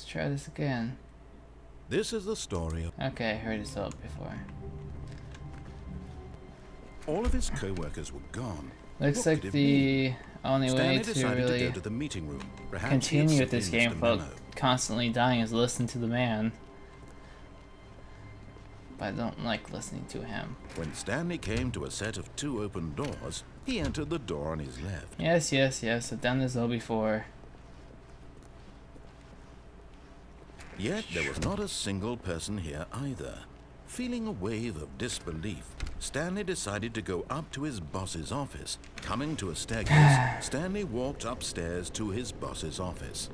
try this again. This is the story of Okay, I heard this all before. all of his co-workers were gone. Looks What like could it the only Stanley way to decided to really go to the meeting room. Perhaps he had continue with this simply game missed a without memo. constantly dying is listen to the man. But I don't like listening to him. When Stanley came to a set of 2 open doors, he entered the door on his left. Yes, yes, yes. I've done this all before. Yet there was not a single person here either. Feeling a wave of disbelief, Stanley decided to go up to his boss's office. Coming to a staircase, Stanley walked upstairs to his boss's office.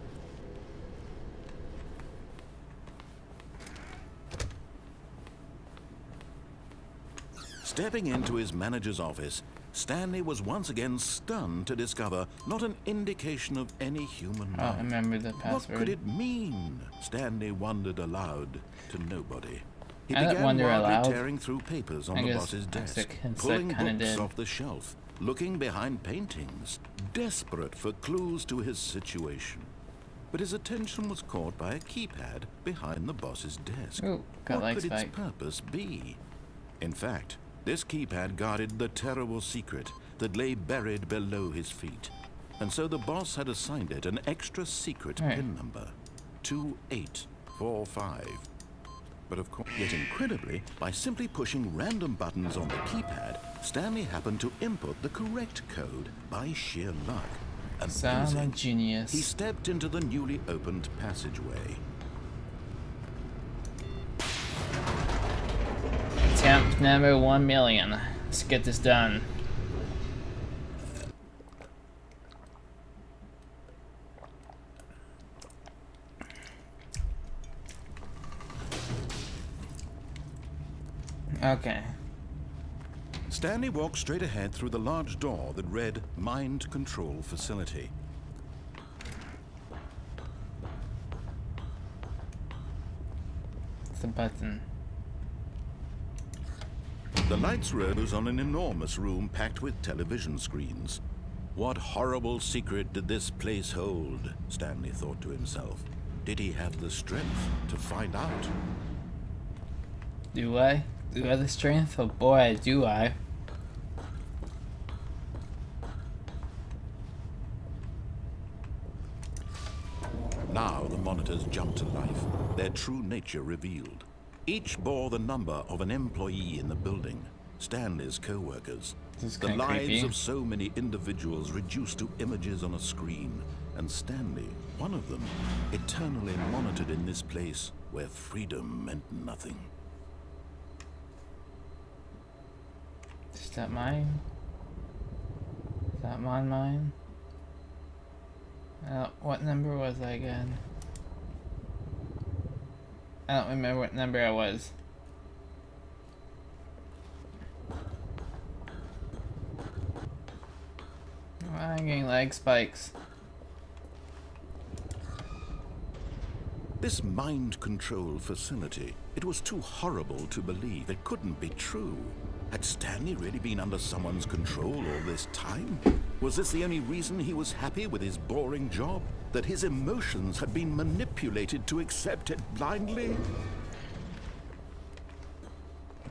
Stepping into his manager's office, Stanley was once again stunned to discover not an indication of any human Oh, I life. remember the What password. could it mean? Stanley wondered aloud to nobody. He I don't began wonder wildly aloud. tearing through papers on I the guess boss's desk, Insect pulling kinda books did. off the shelf, looking behind paintings, desperate for clues to his situation. But his attention was caught by a keypad behind the boss's desk. Ooh, got What leg could its spike. purpose be? In fact, this keypad guarded the terrible secret that lay buried below his feet. And so the boss had assigned it an extra secret Right. PIN number, 2845. But of course, yet incredibly, by simply pushing random buttons on the keypad, Stanley happened to input the correct code by sheer luck. So I'm a Amazing. genius. He stepped into the newly opened passageway. Attempt number 1,000,000. Let's get this done. Okay. Stanley walked straight ahead through the large door that read Mind Control Facility. It's a button. The lights rose on an enormous room packed with television screens. What horrible secret did this place hold? Stanley thought to himself. Did he have the strength to find out? Do I? Do I have the strength? Oh boy, do I. Now the monitors jumped to life, their true nature revealed. Each bore the number of an employee in the building, Stanley's co-workers. This is The kinda lives creepy. of so many individuals reduced to images on a screen, and Stanley, one of them, eternally monitored in this place where freedom meant nothing. Is that mine? Is that mine? What number was I again? I don't remember what number I was. I'm getting leg spikes. This mind control facility, it was too horrible to believe. It couldn't be true. Had Stanley really been under someone's control all this time? Was this the only reason he was happy with his boring job? That his emotions had been manipulated to accept it blindly?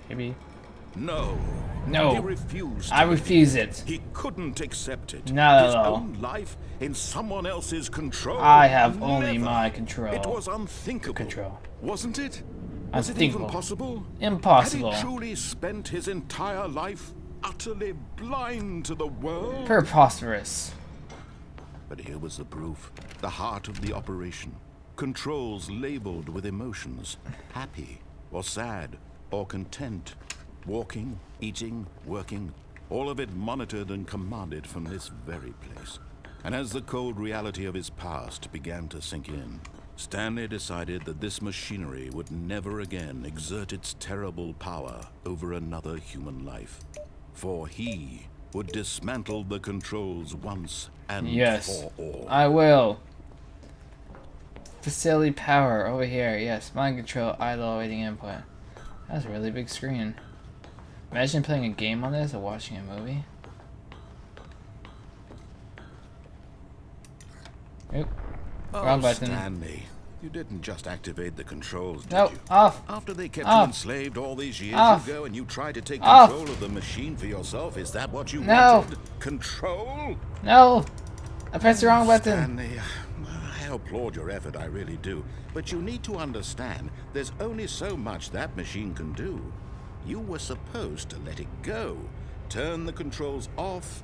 Maybe. No. No. He refused. I refuse it. He couldn't accept it. Not at His all. own life in someone else's control. I have only Never. my control. It was unthinkable. Control. Wasn't it? Was it even Unthinkable. possible? Impossible. Had he truly spent his entire life utterly blind to the world? Preposterous. But here was the proof. The heart of the operation. Controls labeled with emotions. Happy, or sad, or content. Walking, eating, working. All of it monitored and commanded from this very place. And as the cold reality of his past began to sink in, Stanley decided that this machinery would never again exert its terrible power over another human life. For he would dismantle the controls once and Yes, for all. I will. Facility power over here. Yes, mind control, idle awaiting input. That's a really big screen. Imagine playing a game on this or watching a movie. Oop. Oh, Wrong button. Stanley, You didn't just activate the controls, did No, you? off. After they kept you Off. enslaved all these years, Off. you go and you try to take Off. control of the machine for yourself. Is that what you No. wanted? Control? No. I pressed the wrong button. Stanley, I applaud your effort, I really do. But you need to understand, there's only so much that machine can do. You were supposed to let it go, turn the controls off,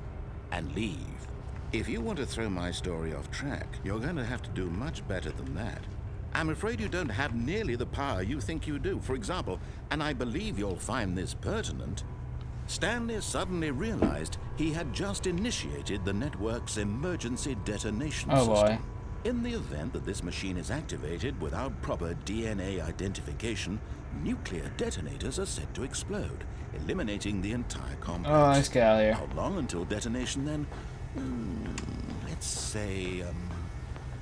and leave. If you want to throw my story off track, you're going to have to do much better than that. I'm afraid you don't have nearly the power you think you do. For example, and I believe you'll find this pertinent, Stanley suddenly realized he had just initiated the network's emergency detonation Oh, system. boy. In the event that this machine is activated without proper DNA identification, nuclear detonators are set to explode, eliminating the entire complex. Oh, let's get out of here. How long until detonation then? Let's say,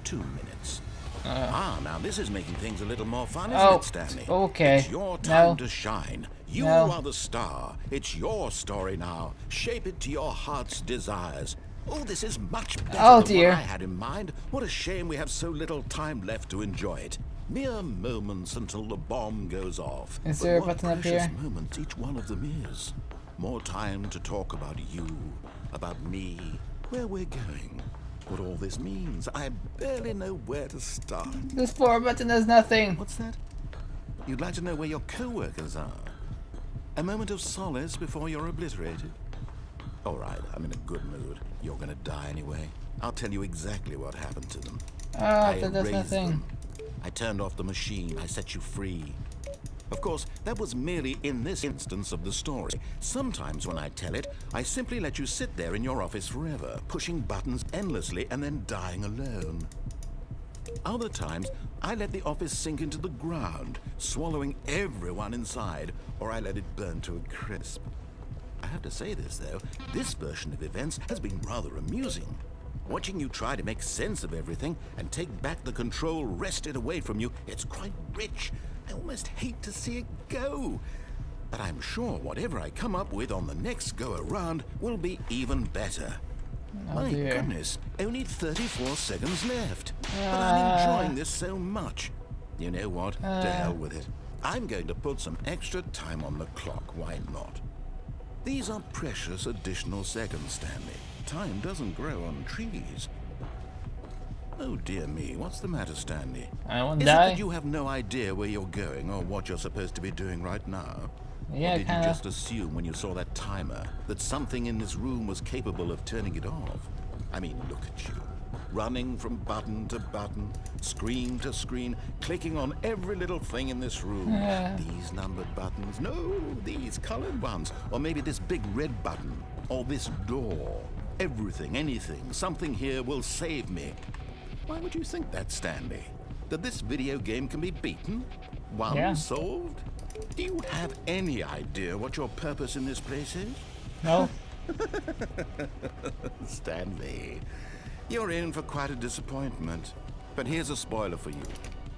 2 minutes. Now this is making things a little more fun, isn't it, Stanley? Okay. It's your time No. to shine. You No. are the star. It's your story now. Shape it to your heart's desires. Oh, this is much better Oh, than dear. what I had in mind. What a shame we have so little time left to enjoy it. Mere moments until the bomb goes off. Is But there a what button up precious here? moments each one of them is. More time to talk about you, about me, where we're going, what all this means. I barely know where to start. This forward button does nothing. What's that? You'd like to know where your co-workers are? A moment of solace before you're obliterated? All right, I'm in a good mood. You're gonna die anyway. I'll tell you exactly what happened to them. I That does erased nothing. them. I turned off the machine. I set you free. Of course, that was merely in this instance of the story. Sometimes when I tell it, I simply let you sit there in your office forever, pushing buttons endlessly and then dying alone. Other times, I let the office sink into the ground, swallowing everyone inside, or I let it burn to a crisp. I have to say this, though, this version of events has been rather amusing. Watching you try to make sense of everything and take back the control wrested away from you, it's quite rich. I almost hate to see it go. But I'm sure whatever I come up with on the next go-around will be even better. My dear. goodness, only 34 seconds left. But I'm enjoying this so much. You know what? To hell with it. I'm going to put some extra time on the clock. Why not? These are precious additional seconds, Stanley. Time doesn't grow on trees. Oh dear me, what's the matter, Stanley? I won't Is it die. that you have no idea where you're going or what you're supposed to be doing right now? Yeah, or did kinda. you just assume when you saw that timer that something in this room was capable of turning it off? I mean, look at you. Running from button to button, screen to screen, clicking on every little thing in this room. These numbered buttons, no, these colored ones. Or maybe this big red button, or this door. Everything, anything, something here will save me. Why would you think that, Stanley? That this video game can be beaten? Won? Yeah. Solved? Do you have any idea what your purpose in this place is? No. Stanley, you're in for quite a disappointment. But here's a spoiler for you.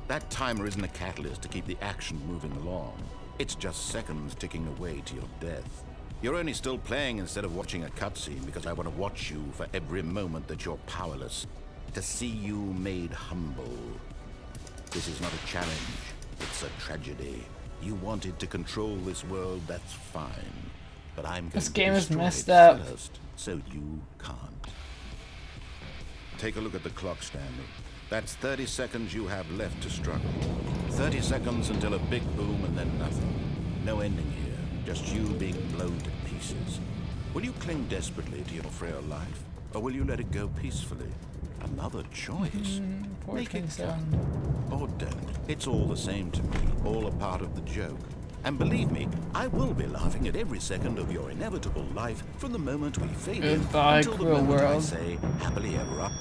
That timer isn't a catalyst to keep the action moving along. It's just seconds ticking away to your death. You're only still playing instead of watching a cutscene because I want to watch you for every moment that you're powerless. To see you made humble. This is not a challenge. It's a tragedy. You wanted to control this world, that's fine. But I'm going This to game is destroy messed it up. first, so you can't. Take a look at the clock, Stanley. That's 30 seconds you have left to struggle. 30 seconds until a big boom and then nothing. No ending here, just you being blown to pieces. Will you cling desperately to your frail life, or will you let it go peacefully? Another choice. Make it count. Or don't. It's all the same to me, all a part of the joke. And believe me, I will be laughing at every second of your inevitable life from the moment we fade in Goodbye, until the cruel moment I world. say happily ever up.